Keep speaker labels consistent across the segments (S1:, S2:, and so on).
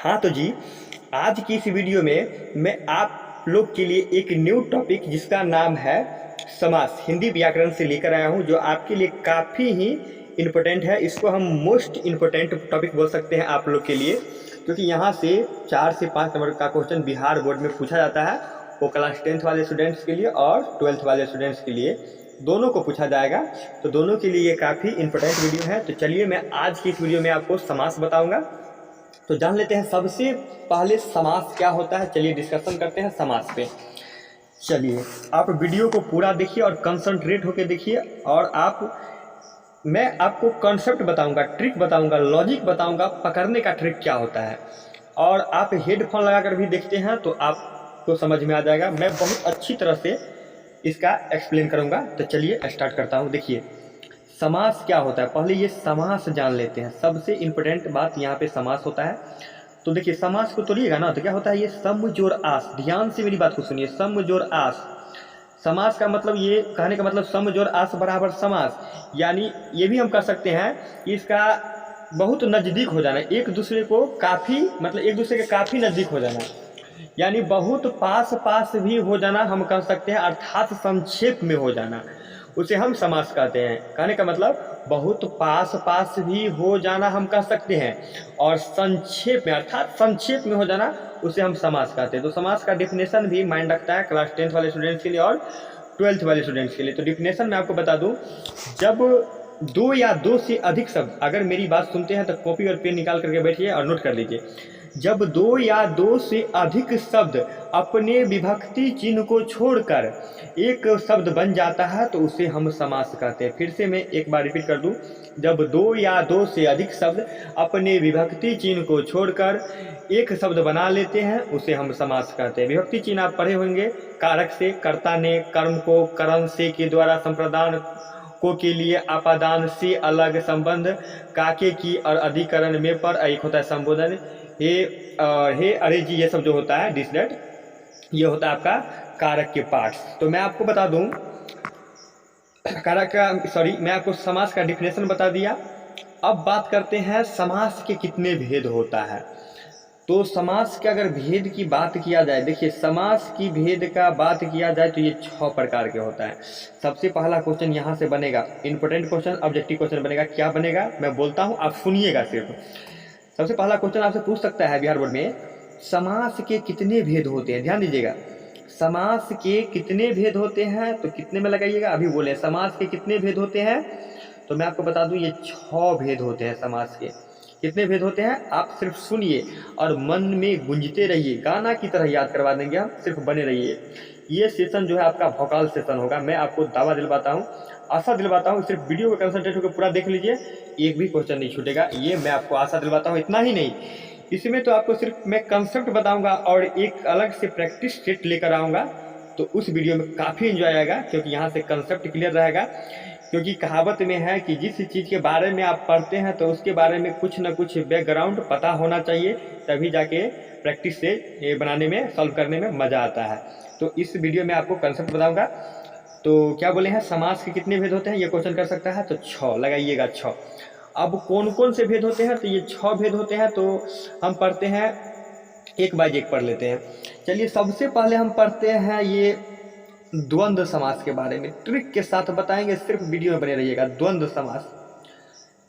S1: हाँ तो जी, आज की इस वीडियो में मैं आप लोग के लिए एक न्यू टॉपिक जिसका नाम है समास हिंदी व्याकरण से लेकर आया हूँ, जो आपके लिए काफ़ी ही इम्पोर्टेंट है। इसको हम मोस्ट इम्पोर्टेंट टॉपिक बोल सकते हैं आप लोग के लिए, क्योंकि यहाँ से 4 से 5 नंबर का क्वेश्चन बिहार बोर्ड में पूछा जाता है। वो क्लास 10th वाले स्टूडेंट्स के लिए और 12th वाले स्टूडेंट्स के लिए दोनों को पूछा जाएगा। तो दोनों के लिए ये काफ़ी इंपॉर्टेंट वीडियो है। तो चलिए मैं आज की इस वीडियो में आपको समास बताऊंगा। तो जान लेते हैं सबसे पहले समास क्या होता है। चलिए डिस्कशन करते हैं समास पे। चलिए आप वीडियो को पूरा देखिए और कंसंट्रेट होकर देखिए, और मैं आपको कॉन्सेप्ट बताऊंगा, ट्रिक बताऊंगा, लॉजिक बताऊंगा, पकड़ने का ट्रिक क्या होता है। और आप हेडफोन लगाकर भी देखते हैं तो आपको समझ में आ जाएगा। मैं बहुत अच्छी तरह से इसका एक्सप्लेन करूंगा। तो चलिए स्टार्ट करता हूं। देखिए समास क्या होता है, पहले ये समास जान लेते हैं। सबसे इम्पोर्टेंट बात यहाँ पे समास होता है। तो देखिए समास को तोड़िएगा ना तो क्या होता है, ये सम जोड़ आस। ध्यान से मेरी बात को सुनिए, सम जोड़ आस। समास का मतलब, ये कहने का मतलब सम जोड़ आस बराबर समास। यानी ये भी हम कह सकते हैं कि इसका बहुत नज़दीक हो जाना, एक दूसरे को काफ़ी, मतलब एक दूसरे के काफ़ी नज़दीक हो जाना, यानी बहुत पास पास भी हो जाना हम कह सकते हैं। अर्थात संक्षेप में हो जाना, उसे हम समास कहते हैं। कहने का मतलब बहुत पास पास भी हो जाना हम कह सकते हैं, और संक्षेप में अर्थात संक्षेप में हो जाना उसे हम समास कहते हैं। तो समास का डिफिनेशन भी माइंड रखता है क्लास 10th वाले स्टूडेंट्स के लिए और 12th वाले स्टूडेंट्स के लिए। तो डिफिनेशन मैं आपको बता दूं, जब दो या दो से अधिक शब्द, अगर मेरी बात सुनते हैं तो कॉपी और पेन निकाल करके बैठिए और नोट कर लीजिए। जब दो या दो से अधिक शब्द अपने विभक्ति चिन्ह को छोड़कर एक शब्द बन जाता है तो उसे हम समास कहते हैं। फिर से मैं एक बार रिपीट कर दूं, जब दो या दो से अधिक शब्द अपने विभक्ति चिन्ह को छोड़कर एक शब्द बना लेते हैं उसे हम समास कहते हैं। विभक्ति चिन्ह आप पढ़े होंगे, कारक से, कर्ता ने, कर्म को करण से के द्वारा संप्रदान को के लिए, अपादान से अलग संबंध, काके की और अधिकरण में पर, एक होता है संबोधन, हे अरे जी, ये सब जो होता है दिस दैट, ये होता है आपका कारक के पार्ट्स। तो मैं आपको बता दूं कारक का, सॉरी, मैं आपको समास का डिफिनेशन बता दिया। अब बात करते हैं समास के कितने भेद होता है। तो समास के अगर भेद की बात किया जाए, देखिए समास की भेद का बात किया जाए तो ये 6 प्रकार के होता है। सबसे पहला क्वेश्चन यहाँ से बनेगा, इंपॉर्टेंट क्वेश्चन, ऑब्जेक्टिव क्वेश्चन बनेगा। क्या बनेगा मैं बोलता हूँ, आप सुनिएगा सिर्फ। सबसे पहला क्वेश्चन आपसे पूछ सकता है बिहार बोर्ड में, समास के कितने भेद होते हैं। ध्यान दीजिएगा, समास के कितने भेद होते हैं, तो कितने में लगाइएगा, अभी बोले समास के कितने भेद होते हैं। तो मैं आपको बता दूं ये 6 भेद होते हैं समास के। कितने भेद होते हैं आप सिर्फ सुनिए और मन में गूंजते रहिए, गाना की तरह याद करवा देंगे हम, सिर्फ बने रहिए। ये सेशन जो है आपका वोकल सेशन होगा। मैं आपको दावा दिलवाता हूँ, आशा दिलवाता हूँ, सिर्फ वीडियो को कंसंट्रेट होकर पूरा देख लीजिए, एक भी क्वेश्चन नहीं छूटेगा। ये मैं आपको आशा दिलवाता हूँ। इतना ही नहीं, इसमें तो आपको सिर्फ मैं कंसेप्ट बताऊंगा और एक अलग से प्रैक्टिस सेट लेकर आऊँगा। तो उस वीडियो में काफ़ी एंजॉय आएगा, क्योंकि यहाँ से कंसेप्ट क्लियर रहेगा। क्योंकि कहावत में है कि जिस चीज़ के बारे में आप पढ़ते हैं तो उसके बारे में कुछ ना कुछ बैकग्राउंड पता होना चाहिए, तभी जाके प्रैक्टिस से ये बनाने में, सॉल्व करने में मज़ा आता है। तो इस वीडियो में आपको कंसेप्ट बताऊंगा। तो क्या बोले हैं, समास के कितने भेद होते हैं ये क्वेश्चन कर सकता है, तो 6 लगाइएगा, 6। अब कौन कौन से भेद होते हैं, तो ये 6 भेद होते हैं। तो हम पढ़ते हैं, एक बाय एक पढ़ लेते हैं। चलिए सबसे पहले हम पढ़ते हैं ये द्वंद्व समास के बारे में, ट्रिक के साथ बताएंगे, सिर्फ वीडियो में बने रहिएगा। द्वंद्व समास,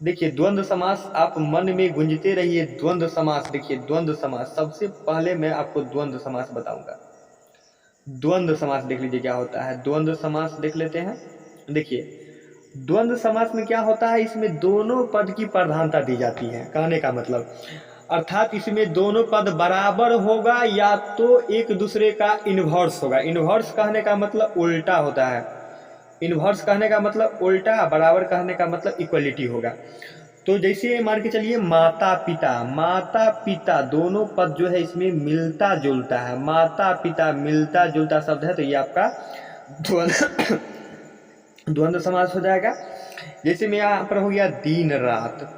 S1: देखिए द्वंद्व समास आप मन में गूंजते रहिए। द्वंद्व समास, देखिए द्वंद्व समास, सबसे पहले मैं आपको द्वंद्व समास बताऊंगा। द्वंद्व समास देख लीजिए क्या होता है। द्वंद्व समास देख लेते हैं। देखिए द्वंद्व समास में क्या होता है, इसमें दोनों पद की प्रधानता दी जाती है। कहने का मतलब, अर्थात इसमें दोनों पद बराबर होगा या तो एक दूसरे का इन्वर्स होगा। इन्वर्स कहने का मतलब उल्टा होता है। इन्वर्स कहने का मतलब उल्टा, बराबर कहने का मतलब इक्वलिटी होगा। तो जैसे मान के चलिए माता पिता, माता पिता दोनों पद जो है इसमें मिलता जुलता है। माता पिता मिलता जुलता शब्द है, तो ये आपका द्वंद्व द्वंद्व समास हो जाएगा। जैसे में यहाँ पर हो गया दिन रात,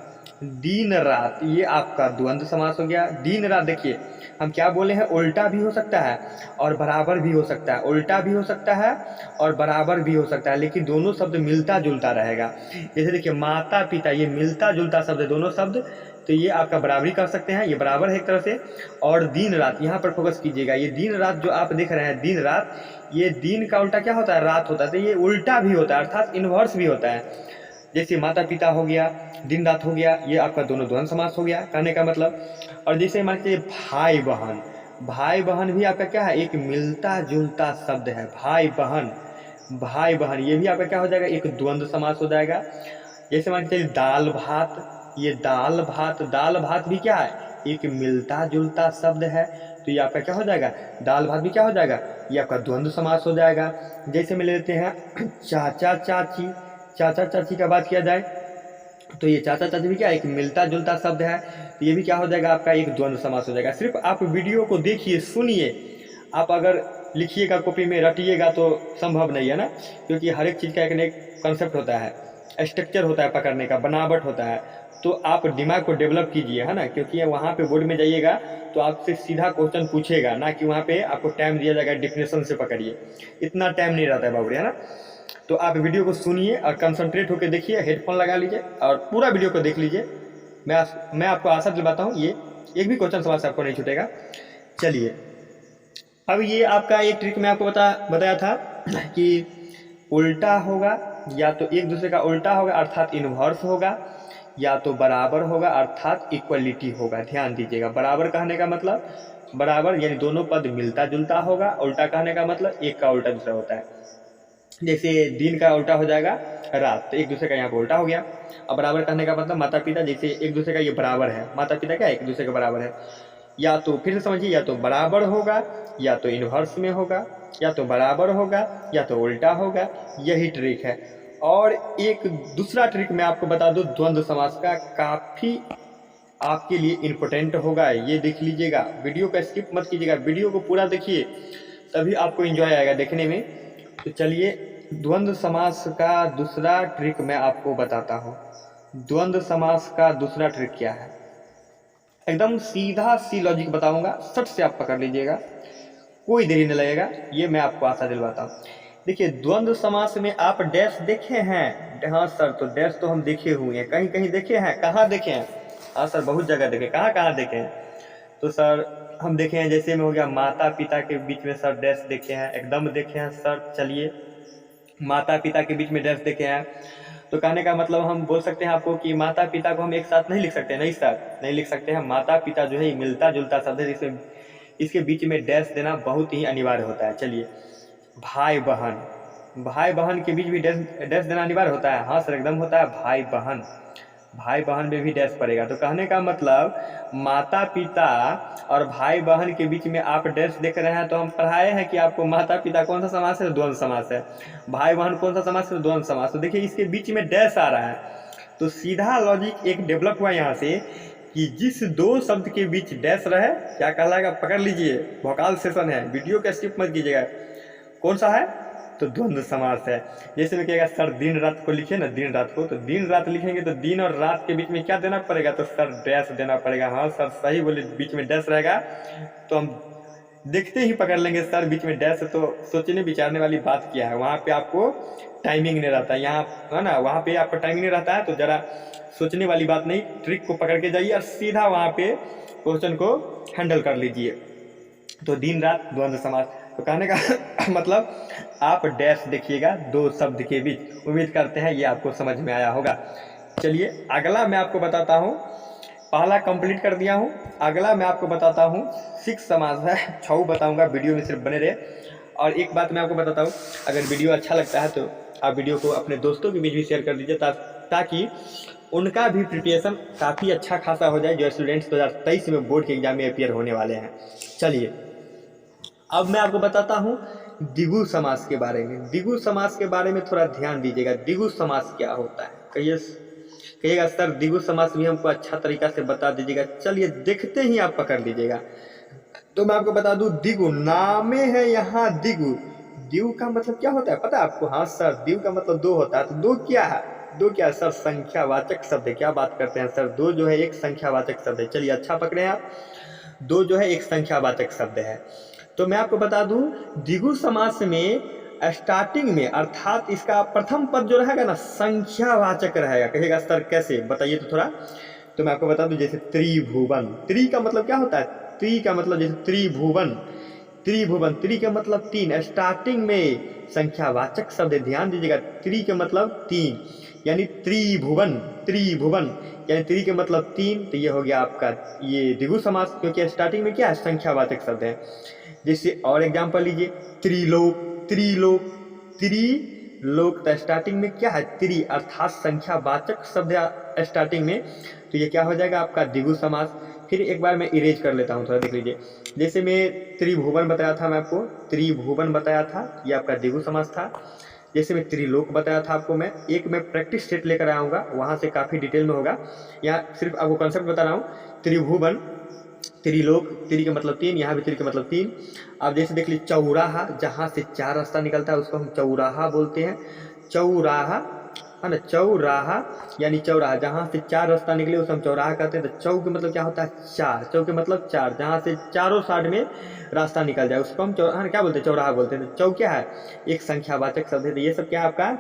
S1: दिन रात, ये आपका द्वंद्व समास हो गया। दिन रात, देखिए हम क्या बोले हैं, उल्टा भी हो सकता है और बराबर भी हो सकता है। उल्टा भी हो सकता है और बराबर भी हो सकता है, लेकिन दोनों शब्द मिलता जुलता रहेगा। जैसे देखिए माता पिता, ये मिलता जुलता शब्द है, दोनों शब्द तो ये आपका बराबरी कर सकते हैं, ये बराबर है एक तरह से। और दिन रात, यहाँ पर फोकस कीजिएगा, ये दिन रात जो आप देख रहे हैं दिन रात, ये दिन का उल्टा क्या होता है, रात होता है, तो ये उल्टा भी होता है अर्थात इन्वर्स भी होता है। जैसे माता पिता हो गया, दिन रात हो गया, ये आपका दोनों द्वंद्व समास हो गया कहने का मतलब। और जैसे मान लीजिए भाई बहन, भाई बहन भी आपका क्या है, एक मिलता जुलता शब्द है, भाई बहन, भाई बहन, ये भी आपका क्या हो जाएगा, एक द्वंद्व समास हो जाएगा। जैसे मान लीजिए दाल भात, ये दाल भात, दाल भात भी क्या है, एक मिलता जुलता शब्द है, तो ये आपका क्या हो जाएगा, दाल भात भी क्या हो जाएगा, ये आपका द्वंद्व समास हो जाएगा। जैसे में ले लेते हैं चाचा चाची, चाचा चाची का बात किया जाए तो ये चाचा चाची भी क्या एक मिलता जुलता शब्द है, तो ये भी क्या हो जाएगा आपका एक द्वंद्व समास हो जाएगा। सिर्फ आप वीडियो को देखिए सुनिए, आप अगर लिखिएगा कॉपी में रटिएगा तो संभव नहीं है ना, क्योंकि हर एक चीज़ का एक कंसेप्ट होता है, स्ट्रक्चर होता है पकड़ने का, बनावट होता है। तो आप दिमाग को डेवलप कीजिए, है ना, क्योंकि वहाँ पे बोर्ड में जाइएगा तो आपसे सीधा क्वेश्चन पूछेगा ना, कि वहाँ पे आपको टाइम दिया जाएगा डेफिनेशन से पकड़िए, इतना टाइम नहीं रहता है बाबूरी, है ना। तो आप वीडियो को सुनिए और कंसंट्रेट होकर देखिए, हेडफोन लगा लीजिए और पूरा वीडियो को देख लीजिए। मैं आपको आशा दिलवाता हूँ ये एक भी क्वेश्चन सवाल से आपको नहीं छूटेगा। चलिए, अब ये आपका एक ट्रिक मैं आपको बताया था कि उल्टा होगा, या तो एक दूसरे का उल्टा होगा अर्थात इन्वर्स होगा, या तो बराबर होगा अर्थात इक्वलिटी होगा। ध्यान दीजिएगा, बराबर कहने का मतलब बराबर यानी दोनों पद मिलता जुलता होगा, उल्टा कहने का मतलब एक का उल्टा दूसरा होता है। जैसे दिन का उल्टा हो जाएगा रात, तो एक दूसरे का यहाँ पर उल्टा हो गया। अब बराबर कहने का मतलब माता पिता, जैसे एक दूसरे का ये बराबर है, माता पिता क्या एक दूसरे के बराबर है, या तो फिर से समझिए, या तो बराबर होगा, या तो इन्वर्स में होगा, या तो बराबर होगा, या तो उल्टा होगा। यही ट्रिक है। और एक दूसरा ट्रिक मैं आपको बता दूं द्वंद्व समास का, काफ़ी आपके लिए इम्पोर्टेंट होगा, ये देख लीजिएगा, वीडियो का स्किप मत कीजिएगा, वीडियो को पूरा देखिए तभी आपको एंजॉय आएगा देखने में। तो चलिए, द्वंद्व समास का दूसरा ट्रिक मैं आपको बताता हूँ। द्वंद्व समास का दूसरा ट्रिक क्या है, एकदम सीधा सी लॉजिक बताऊंगा, सट से आप पकड़ लीजिएगा, कोई देरी नहीं लगेगा, ये मैं आपको आशा दिलवाता हूँ। देखिए, द्वंद्व समास में आप डैश देखे हैं? हाँ सर, तो डैश तो हम देखे हुए हैं, कहीं कहीं देखे हैं, कहाँ देखे हैं? हाँ सर, बहुत जगह देखे, कहाँ कहाँ देखे हैं? तो सर हम देखे हैं, जैसे में हो गया माता पिता के बीच में सर डैश देखे हैं, एकदम देखे हैं सर। चलिए, माता पिता के बीच में डैश देखे हैं, तो कहने का मतलब हम बोल सकते हैं आपको कि माता पिता को हम एक साथ नहीं लिख सकते, नहीं सर नहीं लिख सकते हैं। माता पिता जो है मिलता जुलता शब्द है, जिसमें इसके बीच में डैश देना बहुत ही अनिवार्य होता है। चलिए, भाई बहन, भाई बहन के बीच भी डैश देना अनिवार्य होता है? हाँ सर, एकदम होता है। भाई बहन, भाई बहन में भी डैश पड़ेगा, तो कहने का मतलब माता पिता और भाई बहन के बीच में आप डैश देख रहे हैं, तो हम पढ़ाए हैं कि आपको माता पिता कौन सा समास है, द्वंद्व समास है, भाई बहन कौन सा समास है, द्वंद्व समास। तो देखिए, इसके बीच में डैश आ रहा है, तो सीधा लॉजिक एक डेवलप हुआ यहाँ से कि जिस दो शब्द के बीच डैश रहे, क्या कहलाएगा, पकड़ लीजिए, वोकाल सेशन है, वीडियो का स्किप मत कीजिएगा। कौन सा है? तो द्वंद्व समास है। जैसे में कहेगा सर दिन रात को लिखिए ना, दिन रात को, तो दिन रात लिखेंगे तो दिन और रात के बीच में क्या देना पड़ेगा, तो सर डैश देना पड़ेगा। हाँ सर सही बोले, बीच में डैश रहेगा तो हम देखते ही पकड़ लेंगे सर बीच में डैश है, तो सोचने विचारने वाली बात क्या है, वहाँ पे आपको टाइमिंग नहीं रहता, यहाँ है ना, वहाँ पे आपको टाइमिंग नहीं रहता है, तो ज़रा सोचने वाली बात नहीं, ट्रिक को पकड़ के जाइए और सीधा वहाँ पे क्वेश्चन को हैंडल कर लीजिए। तो दिन रात द्वंद्व समास, तो कहने का मतलब आप डैश देखिएगा दो शब्द के बीच। उम्मीद करते हैं ये आपको समझ में आया होगा। चलिए, अगला मैं आपको बताता हूँ, पहला कंप्लीट कर दिया हूँ, अगला मैं आपको बताता हूँ सिक्स समास है, 6 बताऊँगा, वीडियो में सिर्फ बने रहे। और एक बात मैं आपको बताता हूँ, अगर वीडियो अच्छा लगता है तो आप वीडियो को अपने दोस्तों के बीच भी शेयर कर दीजिए, ताकि उनका भी प्रिपरेशन काफ़ी अच्छा खासा हो जाए, जो स्टूडेंट्स 2023 में बोर्ड के एग्जाम में अपियर होने वाले हैं। चलिए, अब मैं आपको बताता हूँ द्विगु समास के बारे में। द्विगु समास के बारे में थोड़ा ध्यान दीजिएगा, द्विगु समास क्या होता है, कहिएगा सर द्विगु समास भी हमको अच्छा तरीका से बता दीजिएगा। चलिए, देखते ही आप पकड़ लीजिएगा। तो मैं आपको बता दूं, द्विगु नामे है यहाँ द्विगु। द्विगु का मतलब क्या होता है पता है आपको? हाँ सर, द्विगु का मतलब दो होता है, तो दो क्या है? दो क्या है सर? संख्यावाचक शब्द है। क्या बात करते हैं सर, दो जो है एक संख्यावाचक शब्द है। चलिए, अच्छा पकड़े आप, दो जो है एक संख्यावाचक शब्द है। तो मैं आपको बता दूं, द्विगु समास में स्टार्टिंग में अर्थात इसका प्रथम पद जो रहेगा ना, संख्यावाचक रहेगा। कहेगा सर कैसे, बताइए तो थोड़ा। तो मैं आपको बता दूं, जैसे त्रिभुवन, त्रि का मतलब क्या होता है, त्रि का मतलब जैसे त्रिभुवन, त्रिभुवन, त्रि का मतलब तीन, स्टार्टिंग में संख्यावाचक शब्द है, ध्यान दीजिएगा, त्रि का मतलब तीन, यानी त्रिभुवन, त्रिभुवन यानी त्रि के मतलब तीन, तो ये हो गया आपका ये द्विगु समास, क्योंकि स्टार्टिंग में क्या है, संख्यावाचक शब्द है। जैसे और एग्जाम्पल लीजिए, त्रिलोक, त्रिलोक, त्रिलोक, तो स्टार्टिंग में क्या है, त्रि अर्थात संख्यावाचक शब्द है स्टार्टिंग में, तो ये क्या हो जाएगा आपका द्विगु समास। फिर एक बार मैं इरेज कर लेता हूँ, थोड़ा देख लीजिए। जैसे मैं त्रिभुवन बताया था, मैं आपको त्रिभुवन बताया था, ये आपका द्विगु समास था। जैसे मैं त्रिलोक बताया था आपको, मैं एक मैं प्रैक्टिस सेट लेकर आया हूँ, वहाँ से काफ़ी डिटेल में होगा, यहाँ सिर्फ आपको कॉन्सेप्ट बता रहा हूँ। त्रिभुवन, त्रिलोक, त्रि के मतलब तीन, यहाँ भी त्रि के मतलब तीन। अब जैसे देख लीजिए, चौराहा, जहाँ से चार रास्ता निकलता है उसको हम चौराहा बोलते हैं, चौराहा है ना, चौराहा यानी चौराहा, जहाँ से चार रास्ता निकले उसे हम चौराहा कहते हैं। तो चौ के मतलब क्या होता है, चार, चौ के मतलब चार, जहाँ से चारों साइड में रास्ता निकल जाए उसको हम चौराहा क्या बोलते हैं, चौराहा बोलते हैं। तो चौ क्या है, एक संख्यावाचक शब्द है। तो ये सब क्या है आपका,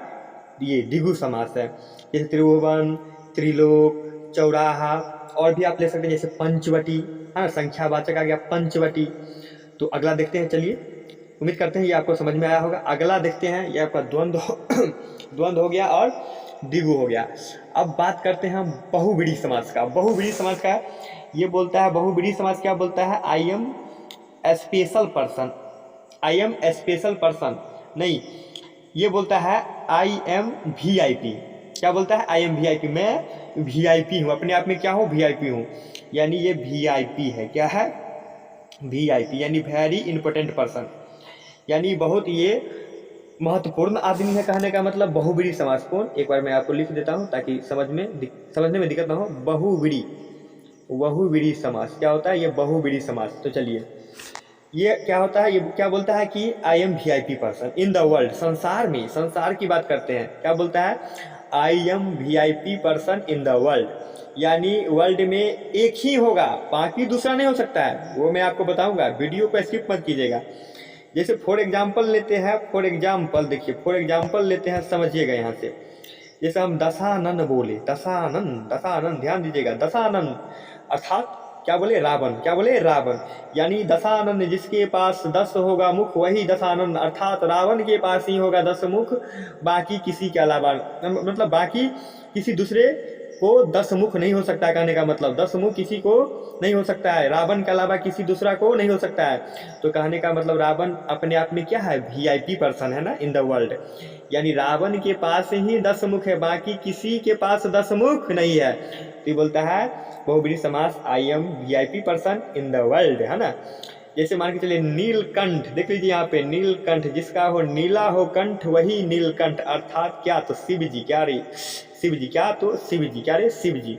S1: ये द्विगु समास है। जैसे त्रिभुवन, त्रिलोक, चौराहा, और भी आप ले सकते हैं, जैसे पंचवटी है ना, संख्यावाचक आ गया पंचवटी। तो अगला देखते हैं, चलिए, उम्मीद करते हैं ये आपको समझ में आया होगा। अगला देखते हैं, ये आपका द्वंद्व द्वंद्व हो गया और द्विगु हो गया। अब बात करते हैं हम बहुव्रीहि समास का। बहुव्रीहि समास का ये बोलता है, बहुव्रीहि समास क्या बोलता है, I am special person, I am special person नहीं, ये बोलता है आई एम वीआईपी। क्या बोलता है, आई एम वीआईपी, मैं वीआईपी हूँ, अपने आप में क्या हूँ, वीआईपी हूँ, यानी ये वीआईपी है। क्या है, वीआईपी यानी वेरी इंपॉर्टेंट पर्सन, यानी बहुत ये महत्वपूर्ण आदमी है, कहने का मतलब बहुव्रीहि समास कौन, एक बार मैं आपको लिख देता हूँ ताकि समझने में दिक्कत ना हो। बहुव्रीहि, बहुव्रीहि समास क्या होता है, ये बहुव्रीहि समास। तो चलिए, ये क्या होता है, ये क्या बोलता है कि I am VIP person in the world, संसार में, संसार की बात करते हैं, क्या बोलता है, I am VIP person in the world, यानी वर्ल्ड में एक ही होगा, बाकी दूसरा नहीं हो सकता है, वो मैं आपको बताऊंगा, वीडियो को स्किप मत कीजिएगा। जैसे फॉर एग्जाम्पल लेते हैं, फॉर एग्जाम्पल देखिए, फॉर एग्जाम्पल लेते हैं, समझिएगा यहाँ से। जैसे हम दशानन बोले, दशानन, दशानन, ध्यान दीजिएगा, दशानन अर्थात क्या बोले, रावण, क्या बोले, रावण, यानी दशानन, जिसके पास 10 होगा मुख वही दशानन, अर्थात रावण के पास ही होगा 10 मुख, बाकी किसी के अलावा, मतलब बाकी किसी दूसरे को 10 मुख नहीं हो सकता है, कहने का मतलब 10 मुख किसी को नहीं हो सकता है, रावण के अलावा किसी दूसरा को नहीं हो सकता है। तो कहने का मतलब रावण अपने आप में क्या है, वीआईपी पर्सन है ना, इन द वर्ल्ड, यानी रावण के पास ही 10 मुख है, बाकी किसी के पास 10 मुख नहीं है। तो ये बोलता है बहुव्रीहि समास, I am VIP person in the world, है ना। जैसे मान के चलिए नीलकंठ, देख लीजिए यहाँ पे नीलकंठ, जिसका हो नीला हो कंठ वही नीलकंठ, अर्थात क्या, तो शिव जी, क्या रे, शिव जी, क्या, तो शिव जी, क्या रे, शिव जी,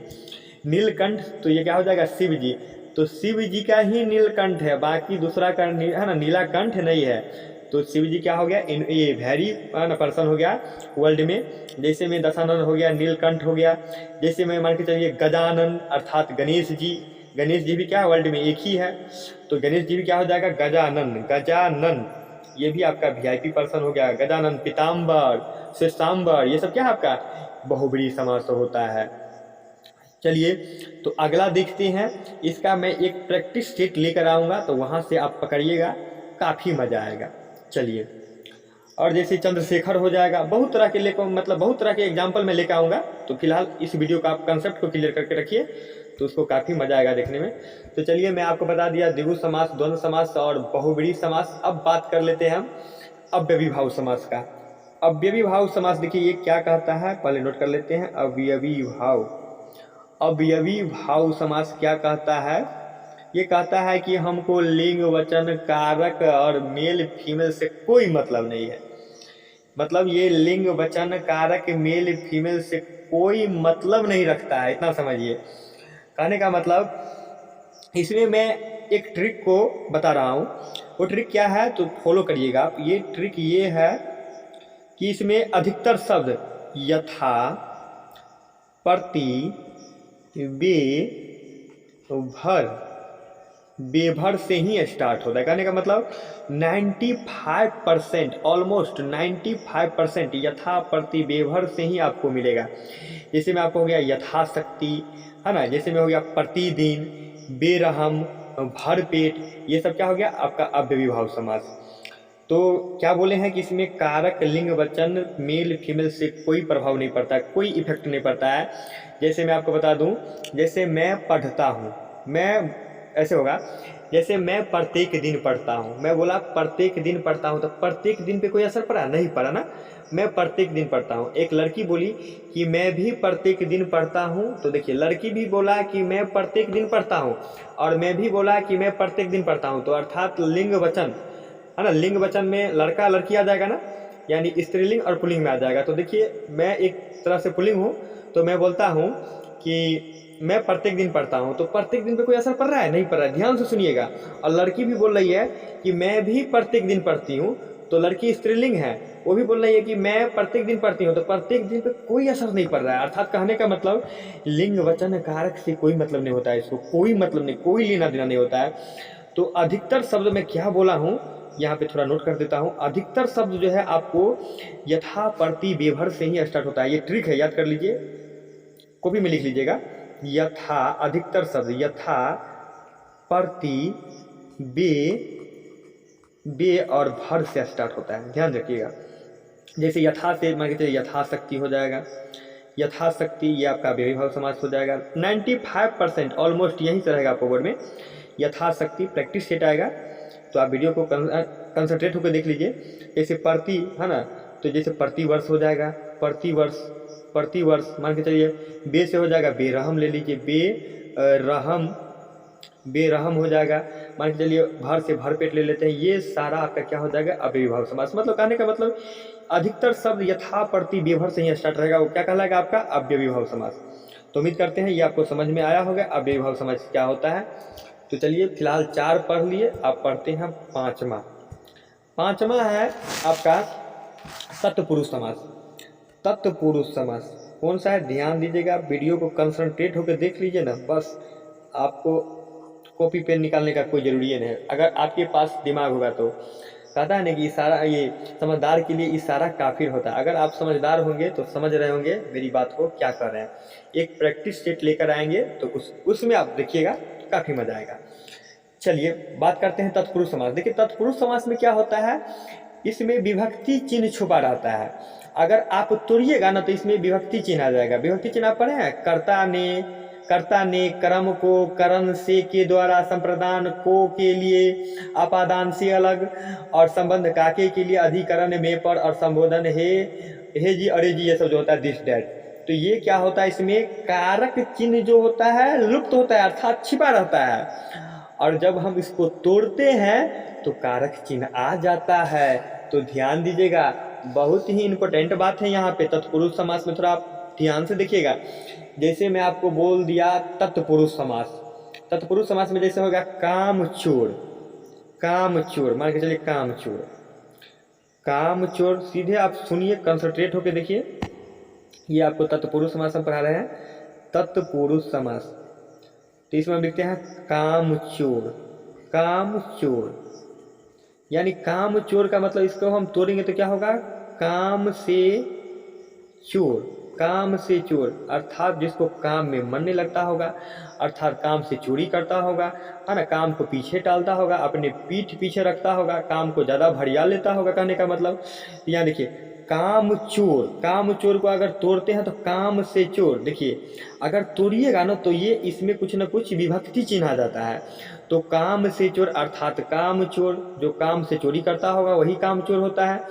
S1: नीलकंठ, तो ये क्या हो जाएगा, शिव जी, तो शिव जी का ही नीलकंठ है, बाकी दूसरा का है ना नीला कंठ नहीं है। तो शिव जी क्या हो गया, ये वेरी पर्सन हो गया वर्ल्ड में। जैसे में दशानन हो गया, नीलकंठ हो गया। जैसे में मान के चलिए गजानन अर्थात गणेश जी, गणेश जी भी क्या है, वर्ल्ड में एक ही है, तो गणेश जी भी क्या हो जाएगा, गजानन, गजानन, ये भी आपका वीआईपी पर्सन हो गया। गजानन, पीताम्बर, श्वेताम्बर, ये सब क्या है आपका बहुव्रीहि समास होता है। चलिए, तो अगला देखते हैं, इसका मैं एक प्रैक्टिस सेट लेकर आऊँगा, तो वहाँ से आप पकड़िएगा, काफ़ी मज़ा आएगा। चलिए, और जैसे चंद्रशेखर हो जाएगा, बहुत तरह के लेकर, मतलब बहुत तरह के एग्जाम्पल मैं लेकर आऊँगा। तो फिलहाल इस वीडियो का आप कंसेप्ट को क्लियर करके रखिए, तो उसको काफ़ी मज़ा आएगा देखने में। तो चलिए, मैं आपको बता दिया द्विगु समास, द्वंद्व समास और बहुव्रीहि समास। अब बात कर लेते हैं हम अव्ययीभाव समास का। अव्ययीभाव समास देखिए ये क्या कहता है, पहले नोट कर लेते हैं। अव्ययीभाव, अव्ययीभाव समास क्या कहता है, ये कहता है कि हमको लिंग वचन कारक और मेल फीमेल से कोई मतलब नहीं है, मतलब ये लिंग वचन कारक मेल फीमेल से कोई मतलब नहीं रखता है, इतना समझिए। कहने का मतलब इसमें मैं एक ट्रिक को बता रहा हूँ, वो ट्रिक क्या है तो फॉलो करिएगा आप। ये ट्रिक ये है कि इसमें अधिकतर शब्द यथा, प्रति, वे, भर बेभर से ही स्टार्ट होता है। कहने का मतलब 95% ऑलमोस्ट 95% यथा प्रति बेभर से ही आपको मिलेगा। जैसे में आपको हो गया यथाशक्ति, है ना, जैसे में हो गया प्रतिदिन, बेरहम, भर पेट, ये सब क्या हो गया आपका अव्ययीभाव समास। तो क्या बोले हैं कि इसमें कारक लिंग वचन मेल फीमेल से कोई प्रभाव नहीं पड़ता, कोई इफेक्ट नहीं पड़ता है। जैसे मैं आपको बता दूं, जैसे मैं पढ़ता हूँ, मैं ऐसे होगा जैसे मैं प्रत्येक दिन पढ़ता हूँ, मैं बोला प्रत्येक दिन पढ़ता हूँ, तो प्रत्येक दिन पे कोई असर पड़ा नहीं पड़ा ना, मैं प्रत्येक दिन पढ़ता हूँ। एक लड़की बोली कि मैं भी प्रत्येक दिन पढ़ता हूँ, तो देखिए लड़की भी बोला कि मैं प्रत्येक दिन पढ़ता हूँ और मैं भी बोला कि मैं प्रत्येक दिन पढ़ता हूँ, तो अर्थात लिंग वचन, है ना, लिंग वचन में लड़का लड़की आ जाएगा ना, यानी स्त्रीलिंग और पुल्लिंग में आ जाएगा। तो देखिए मैं एक तरह से पुल्लिंग हूँ, तो मैं बोलता हूँ कि मैं प्रत्येक दिन पढ़ता हूँ, तो प्रत्येक दिन पे कोई असर पड़ रहा है नहीं पड़ रहा है, ध्यान से सुनिएगा। और लड़की भी बोल रही है कि मैं भी प्रत्येक दिन पढ़ती हूँ, तो लड़की स्त्रीलिंग है, वो भी बोल रही है कि मैं प्रत्येक दिन पढ़ती हूँ, तो प्रत्येक दिन पे कोई असर नहीं पड़ रहा है। अर्थात कहने का मतलब लिंग वचन कारक से कोई मतलब नहीं होता है, इसको कोई मतलब नहीं, कोई लेना देना नहीं होता है। तो अधिकतर शब्द में क्या बोला हूँ यहाँ पे थोड़ा नोट कर देता हूँ। अधिकतर शब्द जो है आपको यथा प्रति बेभर से ही स्टार्ट होता है, ये ट्रिक है, याद कर लीजिए, कॉपी में लिख लीजिएगा। यथा, अधिकतर शब्द यथा प्रति बे और भर से स्टार्ट होता है, ध्यान रखिएगा। जैसे यथा से मान के चलिए यथाशक्ति हो जाएगा, यथाशक्ति ये आपका अव्ययीभाव समास हो जाएगा। 95% ऑलमोस्ट यहीं से रहेगा आपको बोर्ड में, यथाशक्ति प्रैक्टिस सेट आएगा। तो आप वीडियो को कंसंट्रेट होकर देख लीजिए। जैसे प्रति, है ना, तो जैसे प्रतिवर्ष हो जाएगा, प्रतिवर्ष, प्रतिवर्ष मान के चलिए बे से हो जाएगा बेरहम, ले लीजिए बेरहम, बेरहम हो जाएगा। मान के चलिए भर से भर पेट ले लेते हैं, ये सारा आपका क्या हो जाएगा अव्ययीभाव समास। मतलब कहने का मतलब अधिकतर शब्द यथा प्रति बेभर से ही स्टार्ट रहेगा, वो क्या कहलाएगा आपका अव्ययीभाव समास। तो उम्मीद करते हैं ये आपको समझ में आया होगा अव्ययीभाव समास क्या होता है। तो चलिए फिलहाल 4 पढ़ लिए, आप पढ़ते हैं 5वां। 5वां है आपका तत्पुरुष समास। तत्पुरुष समास कौन सा है, ध्यान दीजिएगा, वीडियो को कंसंट्रेट होकर देख लीजिए ना, बस आपको कॉपी पेन निकालने का कोई ज़रूरी नहीं है, अगर आपके पास दिमाग होगा तो। कहता है ना कि इशारा, ये समझदार के लिए इशारा काफ़ी होता है। अगर आप समझदार होंगे तो समझ रहे होंगे मेरी बात को क्या कर रहे हैं। एक प्रैक्टिस सेट लेकर आएंगे तो उसमें आप देखिएगा काफ़ी मजा आएगा। चलिए बात करते हैं तत्पुरुष समास। देखिए तत्पुरुष समास में क्या होता है, इसमें विभक्ति चिन्ह छुपा रहता है। अगर आप तोड़िएगा ना तो इसमें विभक्ति चिन्ह आ जाएगा। विभक्ति चिन्ह आप पढ़े हैं, कर्ता ने कर्म को करण से के द्वारा संप्रदान को के लिए अपादान से अलग और संबंध काके के लिए अधिकरण में पर और संबोधन हे जी अरे जी, ये सब जो होता है दिस डैट। तो ये क्या होता है, इसमें कारक चिन्ह जो होता है लुप्त होता है, अर्थात छिपा रहता है। और जब हम इसको तोड़ते हैं तो कारक चिन्ह आ जाता है। तो ध्यान दीजिएगा, बहुत ही इंपॉर्टेंट बात है यहाँ पे। तत्पुरुष समास में थोड़ा आप ध्यान से देखिएगा। जैसे मैं आपको बोल दिया तत्पुरुष समास, तत्पुरुष समास में जैसे होगा कामचोर, कामचोर मान के चलिए कामचोर, कामचोर, सीधे आप सुनिए, कंसंट्रेट होकर देखिए। ये आपको तत्पुरुष समास हम पढ़ा रहे हैं, तत्पुरुष समास। तो इसमें हम लिखते हैं कामचोर, कामचोर, यानी कामचोर का मतलब इसको हम तोड़ेंगे तो क्या होगा, काम से चोर, काम से चोर, अर्थात जिसको काम में मन नहीं लगता होगा, अर्थात काम से चोरी करता होगा, है ना, काम को पीछे टालता होगा, अपने पीठ पीछे रखता होगा, काम को ज़्यादा भरिया लेता होगा। कहने का मतलब यहाँ देखिए काम चोर, काम चोर को अगर तोड़ते हैं तो काम से चोर, देखिए अगर तोड़िएगा ना तो ये इसमें कुछ ना कुछ विभक्ति चिन्ह आ जाता है। तो काम से चोर अर्थात काम चोर, जो काम से चोरी करता होगा वही काम चोर होता है।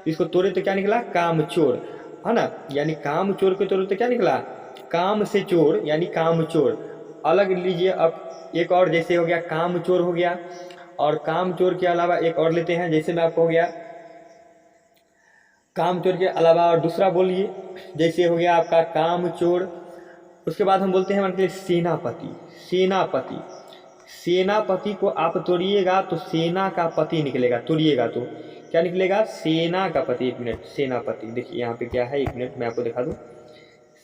S1: इसको तोड़े तो क्या निकला, काम चोर, है ना, यानी काम चोर के तोड़े तो क्या निकला, काम से चोर, यानी काम चोर। अलग लीजिए अब एक और, जैसे हो गया काम चोर हो गया, और काम चोर के अलावा एक और लेते हैं, जैसे में आपको हो गया काम चोर के अलावा और दूसरा बोलिए, जैसे हो गया आपका काम चोर। उसके बाद हम बोलते हैं मान लीजिए सेनापति, सेनापति, सेनापति को आप तोड़िएगा तो सेना का पति निकलेगा, तोड़िएगा तो क्या निकलेगा, सेना का पति। एक मिनट, सेनापति देखिए यहाँ पे क्या है, एक मिनट मैं आपको दिखा दूँ।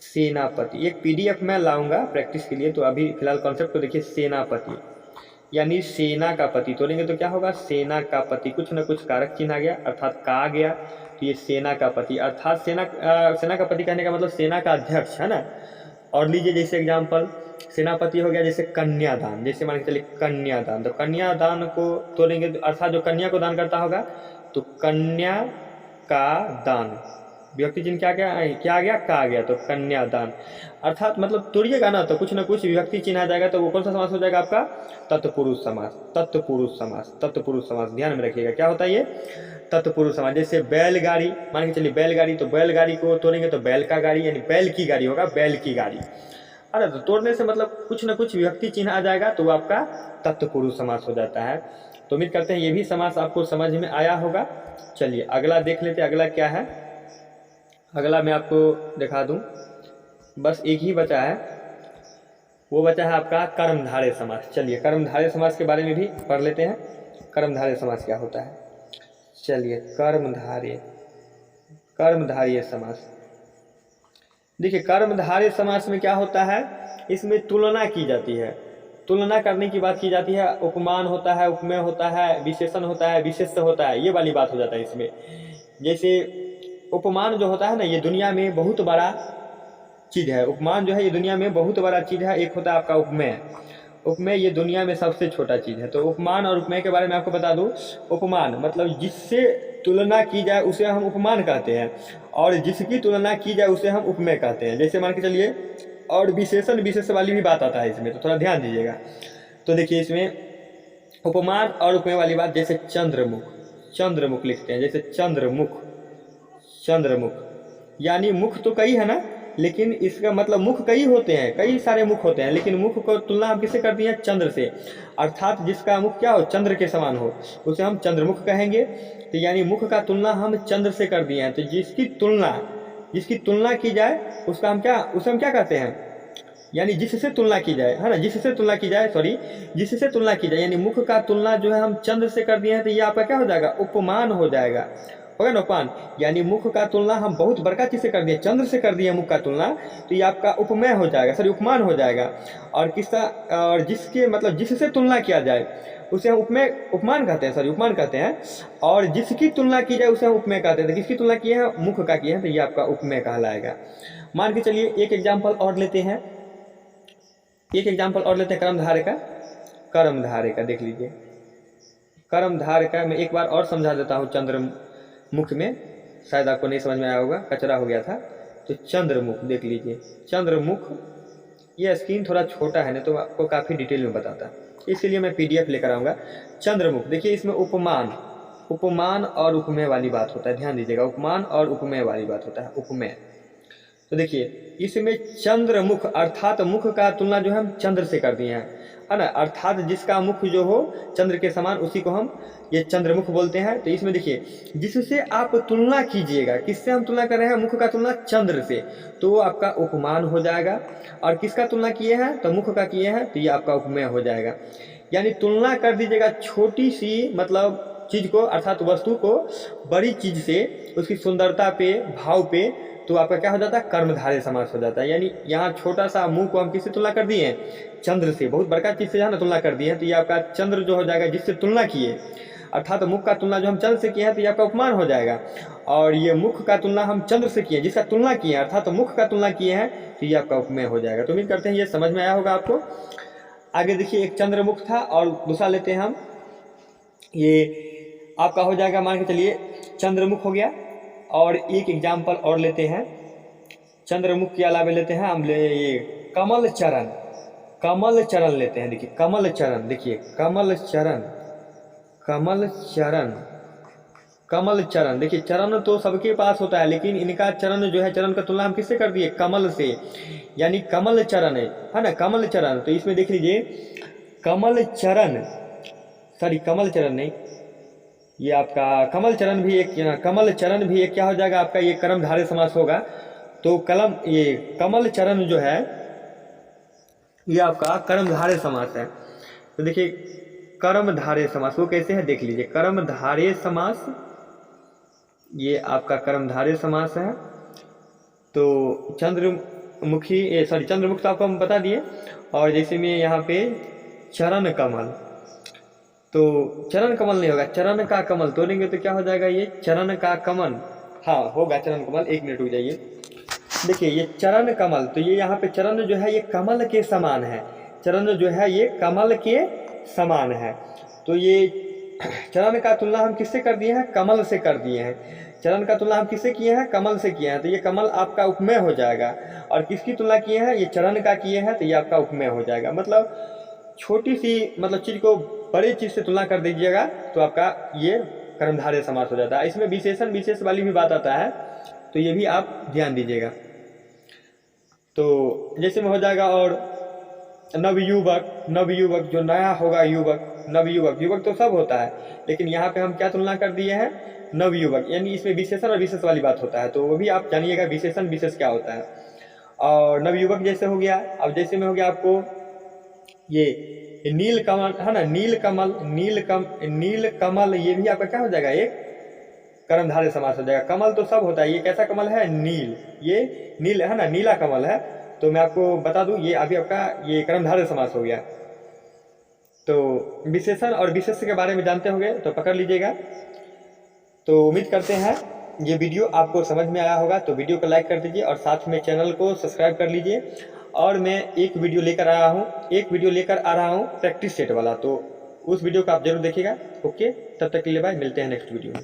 S1: सेनापति एक PDF में लाऊंगा प्रैक्टिस के लिए, तो अभी फिलहाल कॉन्सेप्ट को देखिए। सेनापति यानी सेना का पति, तोड़ेंगे तो क्या होगा, सेना का पति, कुछ न कुछ कारक चिन्ह आ गया अर्थात का आ गया, तो ये सेना का पति अर्थात सेना का पति कहने का मतलब सेना का अध्यक्ष है ना। और लीजिए जैसे एग्जाम्पल सेनापति हो गया जैसे कन्यादान, जैसे मान के चलिए कन्यादान, तो कन्यादान को तोड़ेंगे अर्थात जो कन्या को दान करता होगा तो कन्या का दान, विभक्ति चिन्ह क्या आ गया का आ गया, तो कन्यादान अर्थात मतलब तोड़िएगा ना तो कुछ ना कुछ विभक्ति चिन्ह आ जाएगा, तो वो कौन सा समास हो जाएगा आपका, तत्पुरुष समास। तत्पुरुष समास, तत्पुरुष समास ध्यान में रखिएगा क्या होता है ये, तत्पुरुष समास। जैसे बैलगाड़ी, मान के चलिए बैलगाड़ी, तो बैलगाड़ी को तोड़ेंगे तो बैल का गाड़ी यानी बैल की गाड़ी होगा, बैल की गाड़ी। अरे तो तोड़ने से मतलब कुछ ना कुछ विभक्ति चिन्ह आ जाएगा तो वो आपका तत्पुरुष समास हो जाता है। तो उम्मीद करते हैं ये भी समास आपको समझ में आया होगा। चलिए अगला देख लेते हैं, अगला क्या है। अगला मैं आपको दिखा दूं, बस एक ही बचा है, वो बचा है आपका कर्मधारय समास। चलिए कर्मधारय समास के बारे में भी पढ़ लेते हैं, कर्मधारय समास क्या होता है। चलिए कर्मधारय समास, देखिए कर्मधारय समास में क्या होता है, इसमें तुलना की जाती है, तुलना करने की बात की जाती है, उपमान होता है, उपमेय होता है, विशेषण होता है, विशेष्य होता है, ये वाली बात हो जाता है इसमें। जैसे उपमान जो होता है ना, ये दुनिया में बहुत बड़ा चीज़ है, उपमान जो है ये दुनिया में बहुत बड़ा चीज़ है। एक होता है आपका उपमेय, उपमेय ये दुनिया में सबसे छोटा चीज़ है। तो उपमान और उपमेय के बारे में आपको बता दूं, उपमान मतलब जिससे तुलना की जाए उसे हम उपमान कहते हैं, और जिसकी तुलना की जाए उसे हम उपमेय कहते हैं। जैसे मान के चलिए, और विशेषण विशेष वाली भी बात आता है इसमें, तो थोड़ा ध्यान दीजिएगा। तो देखिए इसमें उपमान और उपमेय वाली बात, जैसे चंद्रमुख, चंद्रमुख लिखते हैं, जैसे चंद्रमुख, चंद्रमुख यानी मुख तो कई है ना, लेकिन इसका मतलब मुख कई होते हैं, कई सारे मुख होते हैं, लेकिन मुख को तुलना हम किससे कर दिए हैं, चंद्र से। अर्थात जिसका मुख क्या हो, चंद्र के समान हो, उसे हम चंद्रमुख कहेंगे। तो यानी मुख का तुलना हम चंद्र से कर दिए हैं। तो जिसकी तुलना की जाए उसका हम क्या, उसे हम क्या कहते हैं, यानी जिससे तुलना की जाए, है ना, जिससे तुलना की जाए, सॉरी जिससे तुलना की जाए, यानी मुख का तुलना जो है हम चंद्र से कर दिए हैं, तो ये आपका क्या हो जाएगा, उपमान हो जाएगा, होगा ना उपमान। यानी मुख का तुलना हम बहुत बड़का चीज से कर दिए, चंद्र से कर दिए मुख का तुलना, तो ये आपका उपमेय हो जाएगा, सॉरी उपमान हो जाएगा। और किसका, और जिसके मतलब जिससे तुलना किया जाए उसे हम उपमान कहते हैं, सॉरी उपमान कहते हैं। और जिसकी तुलना की जाए उसे हम उपमेय कहते हैं। तो किसकी तुलना किए हैं, मुख का किए हैं, तो ये आपका उपमेय कहलाएगा। मान के चलिए एक एग्जाम्पल और लेते हैं, एक एग्जाम्पल और लेते हैं कर्मधारय का। कर्मधारय का देख लीजिए, कर्मधारय का मैं एक बार और समझा देता हूँ। चंद्रमुख में शायद आपको नहीं समझ में आया होगा, कचरा हो गया था। तो चंद्रमुख देख लीजिए, चंद्रमुख, ये स्क्रीन थोड़ा छोटा है ना, तो आपको काफ़ी डिटेल में बताता, इसलिए मैं PDF लेकर आऊँगा। चंद्रमुख देखिए, इसमें उपमान और उपमेय वाली बात होता है, ध्यान दीजिएगा, उपमान और उपमेय वाली बात होता है, उपमेय। तो देखिए इसमें चंद्रमुख अर्थात मुख का तुलना जो है हम चंद्र से कर दिए हैं, है ना, अर्थात जिसका मुख जो हो चंद्र के समान उसी को हम ये चंद्रमुख बोलते हैं। तो इसमें देखिए जिससे आप तुलना कीजिएगा, किससे हम तुलना कर रहे हैं, मुख का तुलना चंद्र से, तो वो आपका उपमान हो जाएगा। और किसका तुलना किए हैं, तो मुख का किए हैं, तो ये आपका उपमेय हो जाएगा। यानी तुलना कर दीजिएगा छोटी सी मतलब चीज़ को, अर्थात वस्तु को बड़ी चीज़ से, उसकी सुंदरता पे, भाव पे, तो आपका क्या हो जाता है, कर्मधारय समास हो जाता है। यानी यहाँ छोटा सा मुंह को हम किससे तुलना कर दिए हैं, चंद्र से, बहुत बड़का चीज से ना तुलना कर दिए हैं, तो ये आपका चंद्र जो हो जाएगा जिससे तुलना किए, अर्थात मुख का तुलना जो हम चंद्र से किए हैं, तो ये आपका उपमान हो जाएगा। और ये मुख का तुलना हम चंद्र से किए, जिसका तुलना किए अर्थात मुख का तुलना किए हैं, तो ये आपका उपमेय हो जाएगा। तो उम्मीद करते हैं ये समझ में आया होगा आपको। आगे देखिए, एक चंद्रमुख था और दूसरा लेते हैं हम, ये आपका हो जाएगा, मान के चलिए चंद्रमुख हो गया। और एक एग्जाम्पल और लेते हैं, चंद्रमुख के अलावे लेते हैं हम ये कमल चरण, कमल चरण लेते हैं। देखिए कमल चरण, देखिए कमल चरण, कमल चरण, कमल चरण, देखिए चरण तो सबके पास होता है, लेकिन इनका चरण जो है, चरण का तुलना हम किससे कर दिए, कमल से, यानी कमल चरण है ना, कमल चरण। तो इसमें देख लीजिए कमल चरण, सॉरी कमल चरण नहीं, ये आपका कमल चरण भी एक, कमल चरण भी एक क्या हो जाएगा आपका, ये कर्मधारय समास होगा। तो ये कमल चरण जो है ये आपका कर्मधारय समास है। तो देखिए कर्मधारय समास वो कैसे है देख लीजिए, कर्मधारय समास, ये आपका कर्मधारय समास है। तो चंद्रमुख तो आपको हम बता दिए। और जैसे में यहाँ पे चरण कमल, तो चरण कमल नहीं होगा, चरण का कमल तोड़ेंगे तो क्या हो जाएगा, ये चरण का कमल। हाँ होगा चरण कमल, 1 मिनट रुक जाइए। देखिए ये चरण कमल, तो ये यहाँ पे चरण जो है ये कमल के समान है, चरण जो है ये कमल के समान है। तो ये चरण का तुलना हम किससे कर दिए हैं, कमल से कर दिए हैं। चरण का तुलना हम किससे किए हैं, कमल से किए हैं, तो ये कमल आपका उपमेय हो जाएगा। और किसकी तुलना किए हैं, ये चरण का किए हैं, तो ये आपका उपमेय हो जाएगा। मतलब छोटी सी मतलब चीज़ को बड़ी चीज़ से तुलना कर दीजिएगा तो आपका ये कर्मधारय समास हो जाता है। इसमें विशेषण विशेष वाली भी बात आता है, तो ये भी आप ध्यान दीजिएगा। तो जैसे में हो जाएगा, और नवयुवक, नवयुवक जो नया होगा युवक, नवयुवक, युवक तो सब होता है, लेकिन यहाँ पे हम क्या तुलना कर दिए हैं, नवयुवक, यानी इसमें विशेषण और विशेष वाली बात होता है, तो वो भी आप जानिएगा विशेषण विशेष क्या होता है। और नवयुवक जैसे हो गया, अब जैसे में हो गया आपको ये नील कमल है ना, नील कमल, नील कमल, ये भी आपका क्या हो जाएगा, एक कर्मधारय समास हो जाएगा। कमल तो सब होता है, ये कैसा कमल है, नील, ये नील है ना, नीला कमल है। तो मैं आपको बता दूं ये अभी आपका ये कर्मधारय समास हो गया। तो विशेषण और विशेष के बारे में जानते होंगे तो पकड़ लीजिएगा। तो उम्मीद करते हैं ये वीडियो आपको समझ में आया होगा, तो वीडियो को लाइक कर दीजिए और साथ में चैनल को सब्सक्राइब कर लीजिए। और मैं एक वीडियो लेकर आ रहा हूँ प्रैक्टिस सेट वाला, तो उस वीडियो को आप जरूर देखिएगा। ओके, तब तक के लिए बाय, मिलते हैं नेक्स्ट वीडियो में।